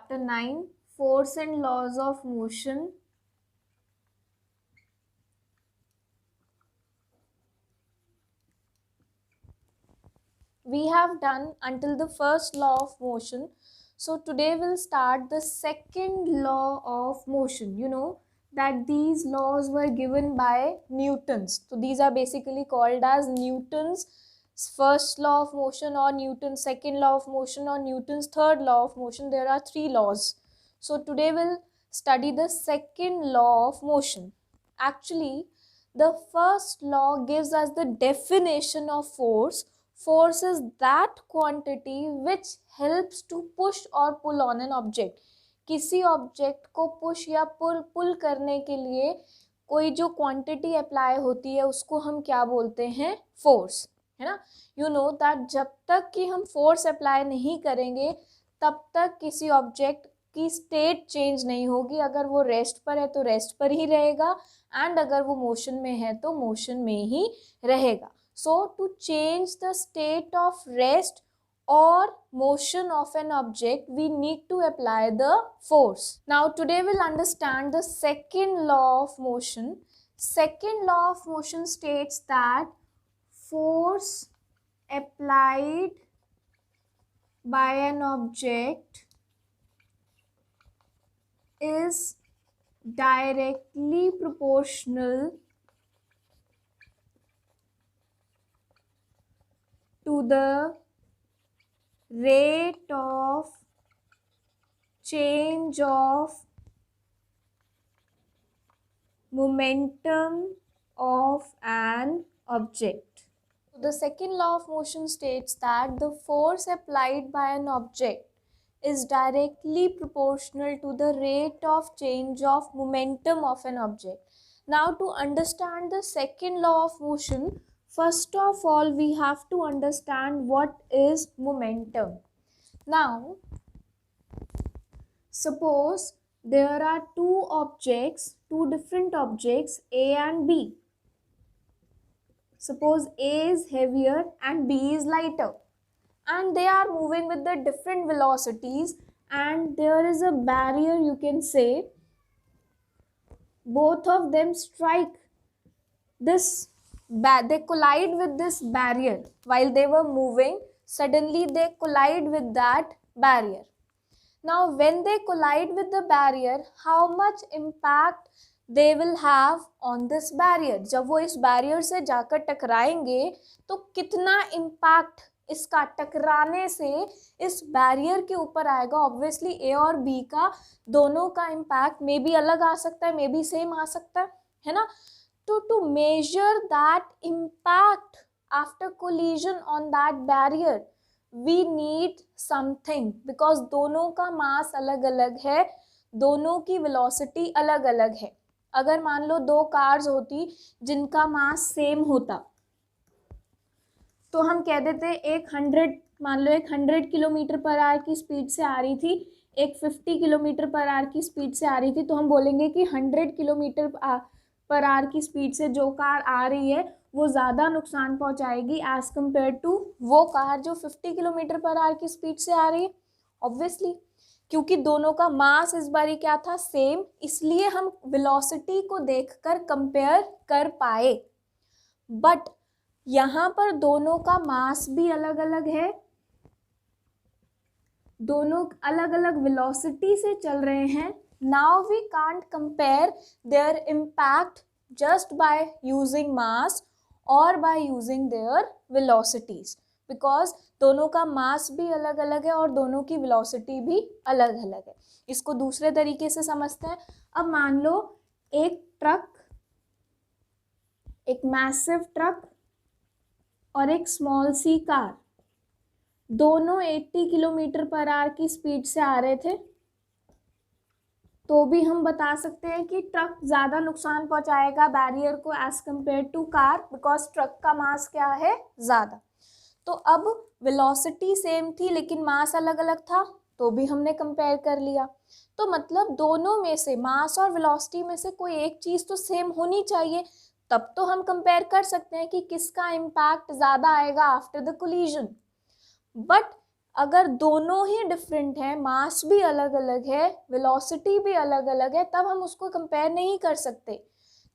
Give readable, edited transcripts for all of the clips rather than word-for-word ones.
Chapter 9, Force and Laws of Motion. We have done until the first law of motion. So today we'll start the second law of motion. You know that these laws were given by Newton's. So these are basically called as Newton's first law of motion or Newton's second law of motion or Newton's third law of motion. There are three laws. So today we'll study the second law of motion. Actually, the first law gives us the definition of force. Force is that quantity which helps to push or pull on an object. किसी object को push या पुल करने के लिए कोई जो quantity apply होती है उसको हम क्या बोलते हैं? फोर्स, है ना. यू नो दैट जब तक कि हम फोर्स अप्लाई नहीं करेंगे तब तक किसी ऑब्जेक्ट की स्टेट चेंज नहीं होगी. अगर वो रेस्ट पर है तो रेस्ट पर ही रहेगा एंड अगर वो मोशन में है तो मोशन में ही रहेगा. So to change the state of rest or motion of an object, we need to apply the force. Now today we'll understand the second law of motion. Second law of motion states that force applied by an object is directly proportional to the rate of change of momentum of an object. So the second law of motion states that the force applied by an object is directly proportional to the rate of change of momentum of an object. Now to understand the second law of motion, first of all, we have to understand what is momentum. Now, suppose there are two different objects, A and B. Suppose A is heavier and B is lighter, and they are moving with the different velocities, and there is a barrier, you can say. Both of them strike this. They collide with this barrier while they were moving. Suddenly they collide with that barrier. Now when they collide with the barrier, how much impact they will have on this barrier? जब वो इस barrier से जाकर टकराएंगे तो कितना impact इसका टकराने से इस बैरियर के ऊपर आएगा. ऑब्वियसली ए और बी का दोनों का इम्पैक्ट मे बी अलग आ सकता है, मे बी सेम आ सकता है ना. To measure that impact after collision on that barrier, we need something, because दोनों का मास अलग अलग है, दोनों की वेलोसिटी अलग अलग है. अगर मान लो दो कार्स होती जिनका मास सेम होता तो हम कह देते एक 100 किलोमीटर पर आवर की स्पीड से आ रही थी, एक 50 किलोमीटर पर आवर की स्पीड से आ रही थी, तो हम बोलेंगे कि 100 किलोमीटर पर आवर की स्पीड से जो कार आ रही है वो ज़्यादा नुकसान पहुंचाएगी एज कम्पेयर टू वो कार जो 50 किलोमीटर पर आवर की स्पीड से आ रही है. ऑब्वियसली, क्योंकि दोनों का मास इस बारी क्या था? सेम. इसलिए हम वेलोसिटी को देखकर कंपेयर कर पाए. बट यहाँ पर दोनों का मास भी अलग अलग है, दोनों अलग अलग वेलोसिटी से चल रहे हैं. Now we can't compare their impact just by using mass or by using their velocities, because दोनों का मास भी अलग अलग है और दोनों की वेलोसिटी भी अलग अलग है. इसको दूसरे तरीके से समझते हैं. अब मान लो एक ट्रक, एक मैसिव ट्रक और एक स्मॉल सी कार, दोनों 80 किलोमीटर पर आवर की स्पीड से आ रहे थे, तो भी हम बता सकते हैं कि ट्रक ज़्यादा नुकसान पहुंचाएगा बैरियर को as compare to car, because truck का मास क्या है? ज़्यादा. तो अब वेलोसिटी सेम थी लेकिन मास अलग अलग था, तो भी हमने कंपेयर कर लिया. तो मतलब दोनों में से, मास और वेलोसिटी में से कोई एक चीज़ तो सेम होनी चाहिए, तब तो हम कंपेयर कर सकते हैं कि किसका इम्पैक्ट ज़्यादा आएगा आफ्टर द कोलिजन. बट अगर दोनों ही डिफरेंट हैं, मास भी अलग अलग है, वेलोसिटी भी अलग अलग है, तब हम उसको कंपेयर नहीं कर सकते.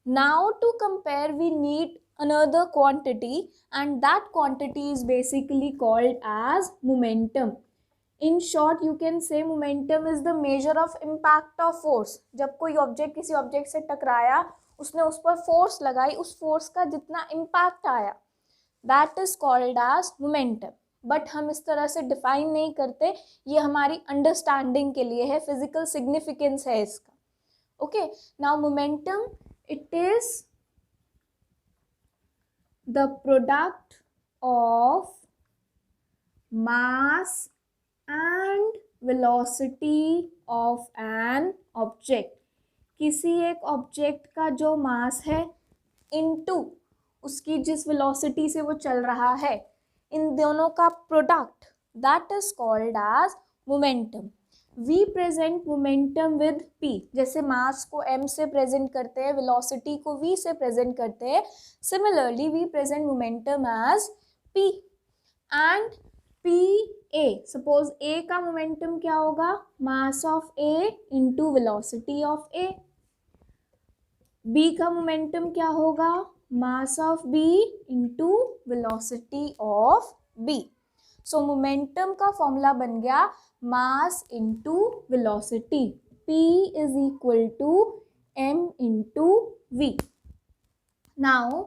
Now to compare we need another quantity, and that quantity is basically called as momentum. In short, you can say momentum is the measure of impact of force. जब कोई ऑब्जेक्ट किसी ऑब्जेक्ट से टकराया, उसने उस पर फोर्स लगाई, उस फोर्स का जितना इम्पैक्ट आया, that is called as momentum. But हम इस तरह से डिफाइन नहीं करते, ये हमारी अंडरस्टैंडिंग के लिए है, फिजिकल सिग्निफिकेंस है इसका. Okay, now momentum, it is the product of mass and velocity of an object. किसी एक ऑब्जेक्ट का जो मास है इनटू उसकी जिस वेलोसिटी से वो चल रहा है, इन दोनों का product, that is called as momentum. We present momentum with p. जैसे मास को m से प्रेजेंट करते हैं, वेलोसिटी को v से प्रेजेंट करते हैं, similarly we present momentum as p. And pa, suppose a का मोमेंटम क्या होगा, mass of a into velocity of a. b का मोमेंटम क्या होगा, mass of b into velocity of b. So momentum का फॉर्मूला बन गया mass into velocity, p is equal to m into v. Now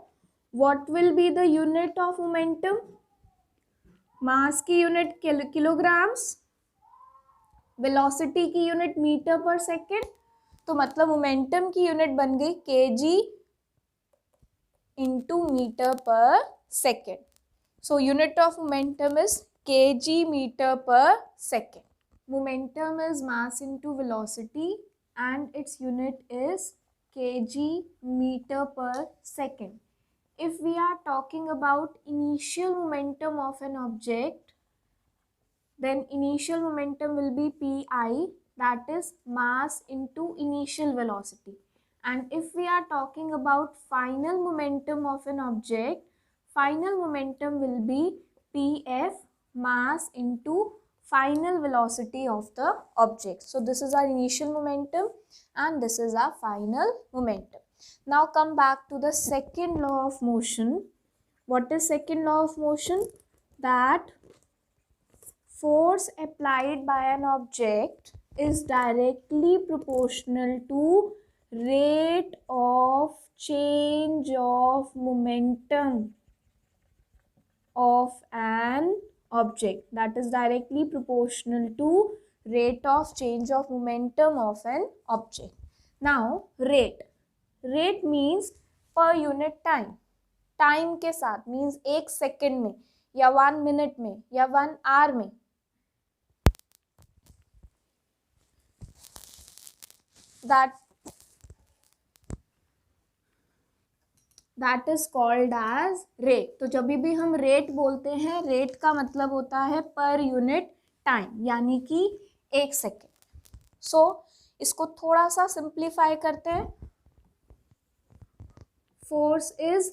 what will be the unit of momentum? Mass की unit kilograms, velocity की unit metre per second. तो मतलब momentum की unit बन गई kg into metre per second. So unit of momentum is kg meter per second. Momentum is mass into velocity and its unit is kg meter per second. If we are talking about initial momentum of an object, then initial momentum will be pi, that is mass into initial velocity. And if we are talking about final momentum of an object, final momentum will be pf, mass into final velocity of the object. So this is our initial momentum and this is our final momentum. Now come back to the second law of motion. What is second law of motion? That force applied by an object is directly proportional to rate of change of momentum of an object. That is directly proportional to rate of change of momentum of an object. Now rate means per unit time. Time के साथ means 1 second में या 1 minute में या 1 hour में. That is called as rate. तो जब भी हम रेट बोलते हैं, रेट का मतलब होता है पर यूनिट टाइम, यानी कि 1 सेकेंड. सो इसको थोड़ा सा सिंप्लीफाई करते हैं. Force is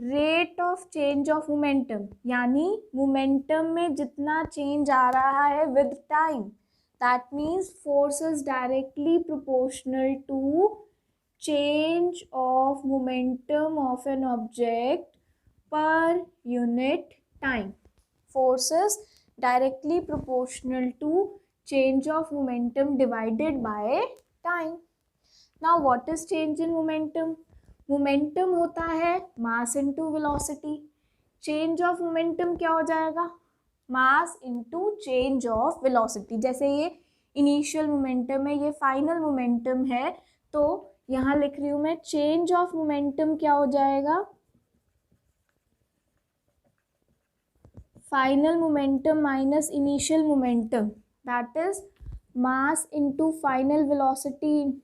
rate of change of momentum, यानी मोमेंटम में जितना चेंज आ रहा है with time, that means force is directly proportional to change of momentum of an object per unit time. Force is directly proportional to change of momentum divided by time. Now what is change in momentum? Momentum होता है mass into velocity. Change of momentum क्या हो जाएगा? Mass into change of velocity. जैसे ये initial momentum है, ये final momentum है, तो यहाँ लिख रही हूं मैं चेंज ऑफ मोमेंटम क्या हो जाएगा, final momentum minus initial momentum, that is mass into final velocity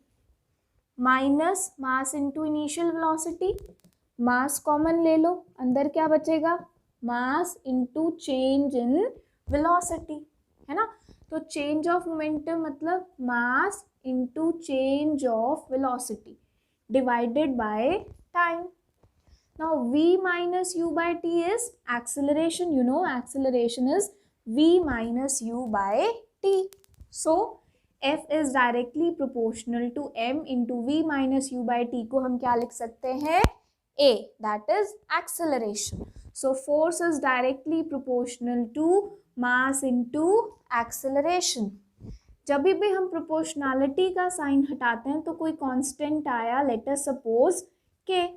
minus mass into initial velocity. Mass common ले लो, अंदर क्या बचेगा, mass into change in velocity, है ना. तो चेंज ऑफ मोमेंटम मतलब मास into change of velocity divided by time. Now v minus u by t is acceleration. You know acceleration is v minus u by t. So F is directly proportional to m into v minus u by t को हम क्या लिख सकते हैं? A, that is acceleration. So force is directly proportional to mass into acceleration. जब भी हम proportionality का साइन हटाते हैं तो कोई कांस्टेंट आया, let us suppose k,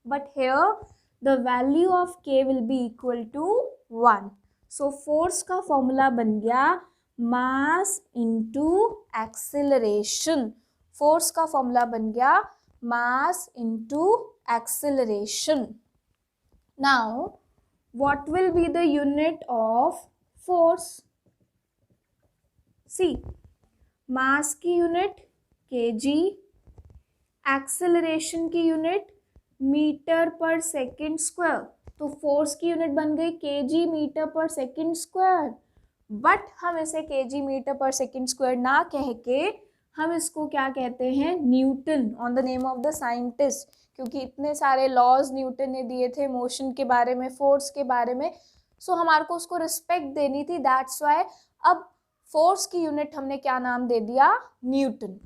but here the value of k will be equal to 1. So force का फॉर्मूला बन गया मास इनटू एक्सेलरेशन. फोर्स का फॉर्मूला बन गया mass into acceleration. Now what will be the unit of force? See, mass की unit KG, acceleration की unit metre per second square. तो force की यूनिट बन गई KG metre per second square, but हम इसे KG metre per second square ना कह के हम इसको क्या कहते हैं? Newton, on the name of the scientist, क्योंकि इतने सारे लॉज न्यूटन ने दिए थे मोशन के बारे में, फोर्स के बारे में. सो हमारे को उसको रिस्पेक्ट देनी थी, दैट्स वाई अब फोर्स की यूनिट हमने क्या नाम दे दिया? Newton.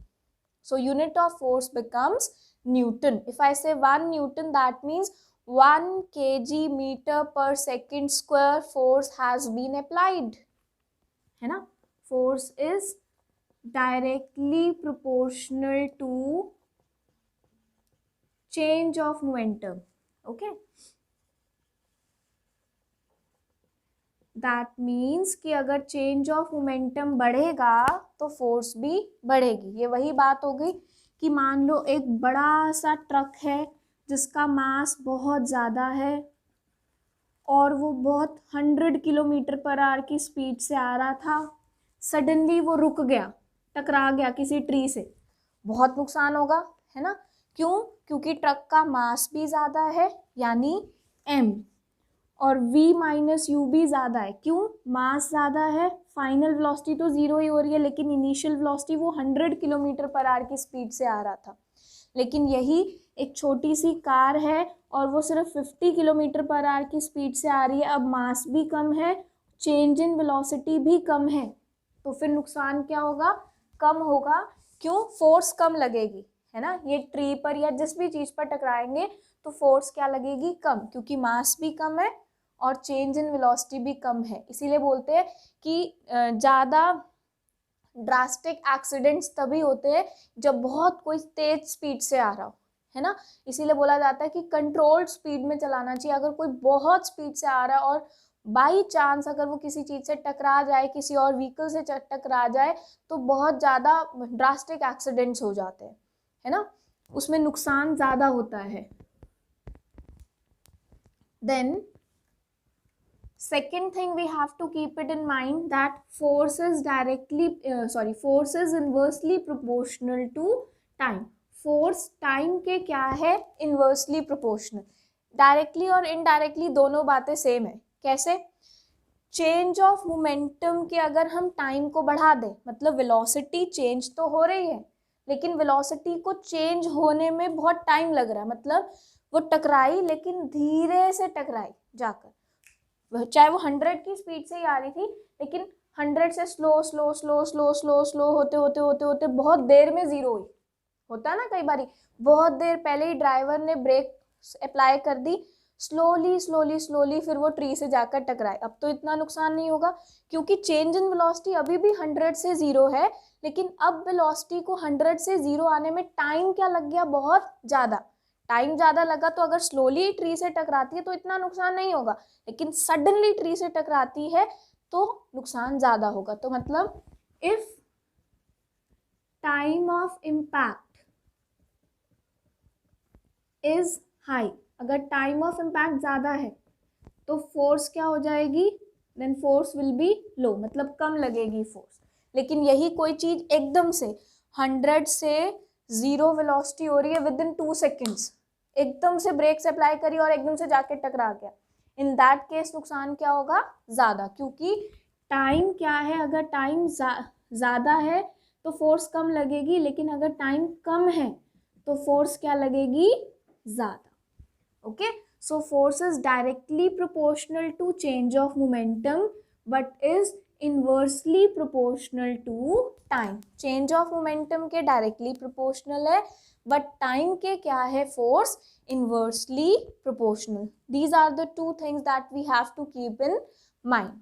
So unit of force becomes Newton. If I say 1 Newton, that means 1 kg metre per second square force has been applied, है ना. Force is directly proportional to change of momentum. Okay, that means कि अगर change of momentum बढ़ेगा तो force भी बढ़ेगी. ये वही बात हो गई कि मान लो एक बड़ा सा ट्रक है जिसका मास बहुत ज़्यादा है और वो बहुत 100 किलोमीटर पर आवर की स्पीड से आ रहा था. सडनली वो रुक गया, टकरा गया किसी ट्री से, बहुत नुकसान होगा, है ना. क्यों? क्योंकि ट्रक का मास भी ज़्यादा है यानी m, और v माइनस यू भी ज़्यादा है. क्यों? मास ज़्यादा है, फाइनल वेलोसिटी तो ज़ीरो ही हो रही है, लेकिन इनिशियल वेलोसिटी वो 100 किलोमीटर पर आवर की स्पीड से आ रहा था. लेकिन यही एक छोटी सी कार है और वो सिर्फ 50 किलोमीटर पर आवर की स्पीड से आ रही है. अब मास भी कम है, चेंज इन वेलोसिटी भी कम है, तो फिर नुकसान क्या होगा? कम होगा. क्यों? फोर्स कम लगेगी, है ना. ये ट्री पर या जिस भी चीज़ पर टकराएंगे तो फोर्स क्या लगेगी? कम, क्योंकि मास भी कम है और चेंज इन वेलोसिटी भी कम है. इसीलिए बोलते हैं कि ज़्यादा ड्रास्टिक एक्सीडेंट्स तभी होते हैं जब बहुत कोई तेज स्पीड से आ रहा हो, है ना. इसीलिए बोला जाता है कि कंट्रोल्ड स्पीड में चलाना चाहिए. अगर कोई बहुत स्पीड से आ रहा है और बाई चांस अगर वो किसी चीज़ से टकरा जाए, किसी और व्हीकल से टकरा जाए, तो बहुत ज़्यादा ड्रास्टिक एक्सीडेंट्स हो जाते हैं, है ना. उसमें नुकसान ज़्यादा होता है. Then second thing we have to keep it in mind that force is inversely proportional to time. force time के क्या है? inversely proportional. डायरेक्टली और इनडायरेक्टली दोनों बातें सेम है. कैसे? चेंज ऑफ मोमेंटम के अगर हम टाइम को बढ़ा दें, मतलब वेलोसिटी चेंज तो हो रही है लेकिन वेलोसिटी को चेंज होने में बहुत टाइम लग रहा है. मतलब वो टकराई लेकिन धीरे से टकराई जाकर, चाहे वो 100 की स्पीड से ही आ रही थी, लेकिन 100 से slow slow slow slow slow slow होते होते होते होते बहुत देर में ज़ीरो हुई. होता है ना कई बारी, बहुत देर पहले ही ड्राइवर ने ब्रेक अप्लाई कर दी, स्लोली स्लोली स्लोली फिर वो ट्री से जाकर टकराए. अब तो इतना नुकसान नहीं होगा क्योंकि चेंज इन वेलोसिटी अभी भी 100 से ज़ीरो है, लेकिन अब वेलोसिटी को 100 से ज़ीरो आने में टाइम क्या लग गया? बहुत ज़्यादा टाइम ज़्यादा लगा. तो अगर स्लोली ट्री से टकराती है तो इतना नुकसान नहीं होगा, लेकिन सडनली ट्री से टकराती है तो नुकसान ज़्यादा होगा. तो मतलब if time of impact is high, अगर टाइम ऑफ इम्पैक्ट ज़्यादा है तो फोर्स क्या हो जाएगी? देन फोर्स विल बी लो, मतलब कम लगेगी फोर्स. लेकिन यही कोई चीज़ एकदम से 100 से ज़ीरो वेलोसिटी हो रही है विद इन 2 सेकेंड्स, एकदम से ब्रेक्स अप्लाई करी और एकदम से जाके टकरा गया, इन दैट केस नुकसान क्या होगा? ज़्यादा. क्योंकि टाइम क्या है? अगर टाइम ज़्यादा है तो फोर्स कम लगेगी, लेकिन अगर टाइम कम है तो फोर्स क्या लगेगी? ज़्यादा. Okay, so force is directly proportional to change of momentum but is inversely proportional to time. Change of momentum के डायरेक्टली प्रोपोर्शनल है, बट टाइम के क्या है, force inversely proportional. These are the two things that we have to keep in mind.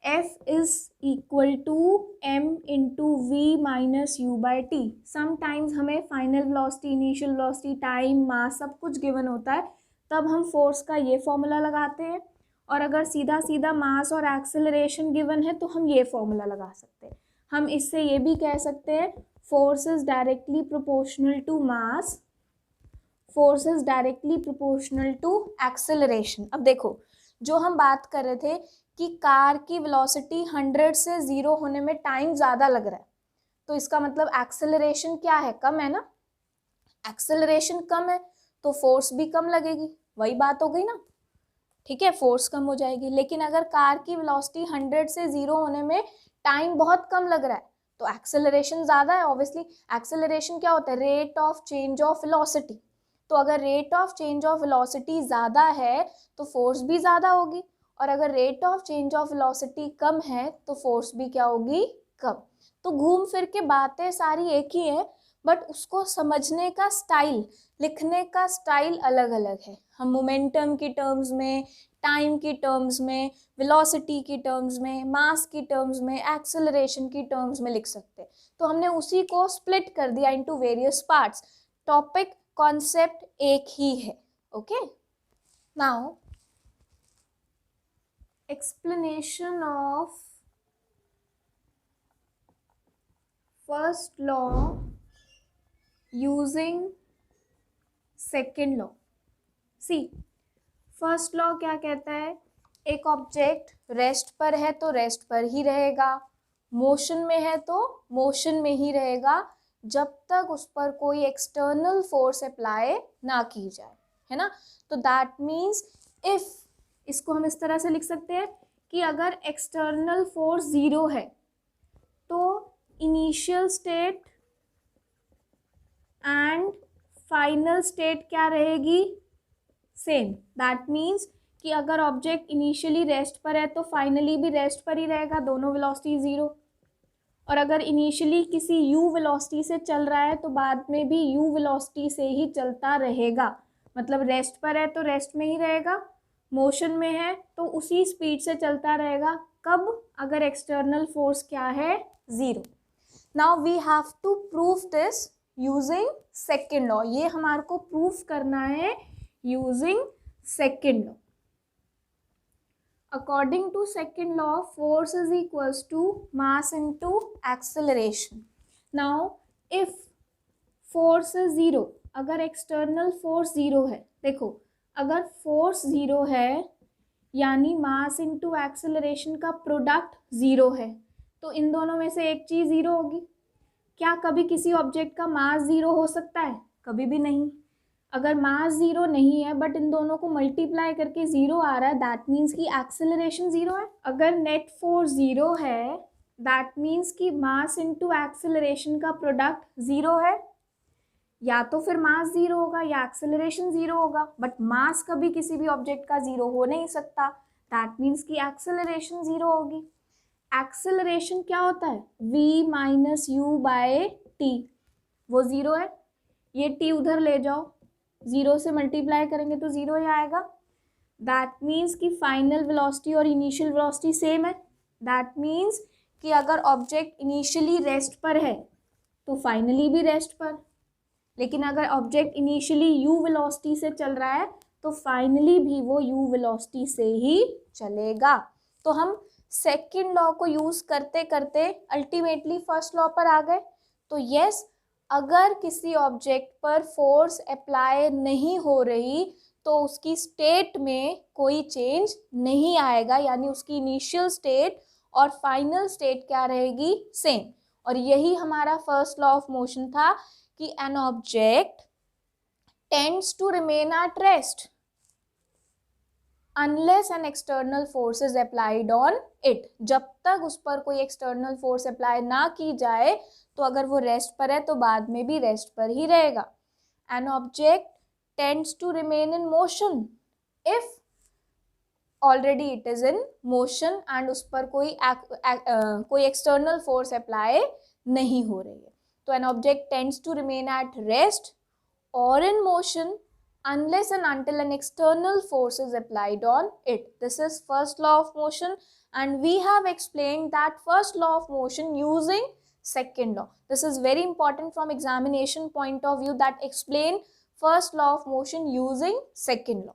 F is equal to m into v minus u by t. Sometimes हमें final velocity, initial velocity, time, mass सब कुछ given होता है, तब हम force का ये formula लगाते हैं, और अगर सीधा सीधा मास और एक्सेलरेशन गिवन है तो हम ये फॉर्मूला लगा सकते हैं. हम इससे ये भी कह सकते हैं force is directly proportional to mass, force is directly proportional to acceleration. अब देखो, जो हम बात कर रहे थे कि कार की वेलोसिटी 100 से 0 होने में टाइम ज़्यादा लग रहा है, तो इसका मतलब एक्सेलरेशन क्या है, कम है ना. एक्सेलरेशन कम है तो फोर्स भी कम लगेगी, वही बात हो गई ना. ठीक है, फोर्स कम हो जाएगी. लेकिन अगर कार की वेलोसिटी 100 से 0 होने में टाइम बहुत कम लग रहा है तो एक्सेलरेशन ज़्यादा है. ऑब्वियसली एक्सेलरेशन क्या होता है, rate of change of velocity. तो अगर rate of change of velocity ज़्यादा है तो फोर्स भी ज़्यादा होगी, और अगर rate of change of velocity कम है तो फोर्स भी क्या होगी, कम. तो घूम फिर के बातें सारी एक ही है, बट उसको समझने का स्टाइल, लिखने का स्टाइल अलग अलग है. हम मोमेंटम की टर्म्स में, टाइम की टर्म्स में, वेलोसिटी की टर्म्स में, मास की टर्म्स में, एक्सेलरेशन की टर्म्स में लिख सकते हैं. तो हमने उसी को स्प्लिट कर दिया into various parts. Topic, concept एक ही है. Okay, now explanation of first law using second law. See, first law क्या कहता है, एक ऑब्जेक्ट रेस्ट पर है तो रेस्ट पर ही रहेगा, मोशन में है तो मोशन में ही रहेगा, जब तक उस पर कोई एक्सटर्नल फोर्स अप्लाई ना की जाए, है ना. तो दैट मीन्स इफ, इसको हम इस तरह से लिख सकते हैं कि अगर एक्सटर्नल फोर्स 0 है तो initial state and final state क्या रहेगी, सेम. दैट मीन्स कि अगर ऑब्जेक्ट इनिशियली रेस्ट पर है तो फाइनली भी रेस्ट पर ही रहेगा, दोनों वेलोसिटी 0. और अगर इनिशियली किसी u वेलोसिटी से चल रहा है तो बाद में भी u वेलोसिटी से ही चलता रहेगा. मतलब रेस्ट पर है तो रेस्ट में ही रहेगा, मोशन में है तो उसी स्पीड से चलता रहेगा. कब, अगर एक्सटर्नल फोर्स क्या है, 0. Now we have to prove this using second law. ये हमारे को प्रूफ करना है using second law. According to second law, force is equals to mass into acceleration. Now if force is 0, अगर एक्सटर्नल फोर्स 0 है, देखो अगर फोर्स 0 है यानी मास इनटू एक्सेलरेशन का प्रोडक्ट 0 है, तो इन दोनों में से एक चीज़ 0 होगी. क्या कभी किसी ऑब्जेक्ट का मास 0 हो सकता है, कभी भी नहीं. अगर मास 0 नहीं है बट इन दोनों को मल्टीप्लाई करके 0 आ रहा है, दैट मीन्स कि एक्सेलरेशन 0 है. अगर नेट फोर्स 0 है, दैट मीन्स कि मास इनटू एक्सेलरेशन का प्रोडक्ट 0 है. या तो फिर मास 0 होगा या एक्सेलरेशन 0 होगा, बट मास कभी किसी भी ऑब्जेक्ट का 0 हो नहीं सकता. दैट मीन्स कि एक्सेलरेशन 0 होगी. एक्सेलरेशन क्या होता है, v minus u by t, वो 0 है. ये t उधर ले जाओ, 0 से मल्टीप्लाई करेंगे तो 0 ही आएगा. दैट मीन्स कि फाइनल वेलोसिटी और इनिशियल वेलोसिटी सेम है. दैट मीन्स कि अगर ऑब्जेक्ट इनिशियली रेस्ट पर है तो फाइनली भी रेस्ट पर, लेकिन अगर ऑब्जेक्ट इनिशियली u वेलोसिटी से चल रहा है तो फाइनली भी वो u वेलोसिटी से ही चलेगा. तो हम सेकेंड लॉ को यूज़ करते करते अल्टीमेटली फर्स्ट लॉ पर आ गए. तो यस, अगर किसी ऑब्जेक्ट पर फोर्स अप्लाई नहीं हो रही तो उसकी स्टेट में कोई चेंज नहीं आएगा, यानी उसकी इनिशियल स्टेट और फाइनल स्टेट क्या रहेगी, सेम. और यही हमारा फर्स्ट लॉ ऑफ मोशन था कि an object tends to remain at rest unless an external force is applied on it. जब तक उस पर कोई external force apply ना की जाए तो अगर वो रेस्ट पर है तो बाद में भी रेस्ट पर ही रहेगा. An object tends to remain in motion if already it is in motion and उस पर कोई एक्सटर्नल फोर्स अप्लाई नहीं हो रही है. तो an object tends to remain at rest or in motion unless and until an external force is applied on it. This is first law of motion, and we have explained that first law of motion using second law. This is very important from examination point of view, that explain first law of motion using second law.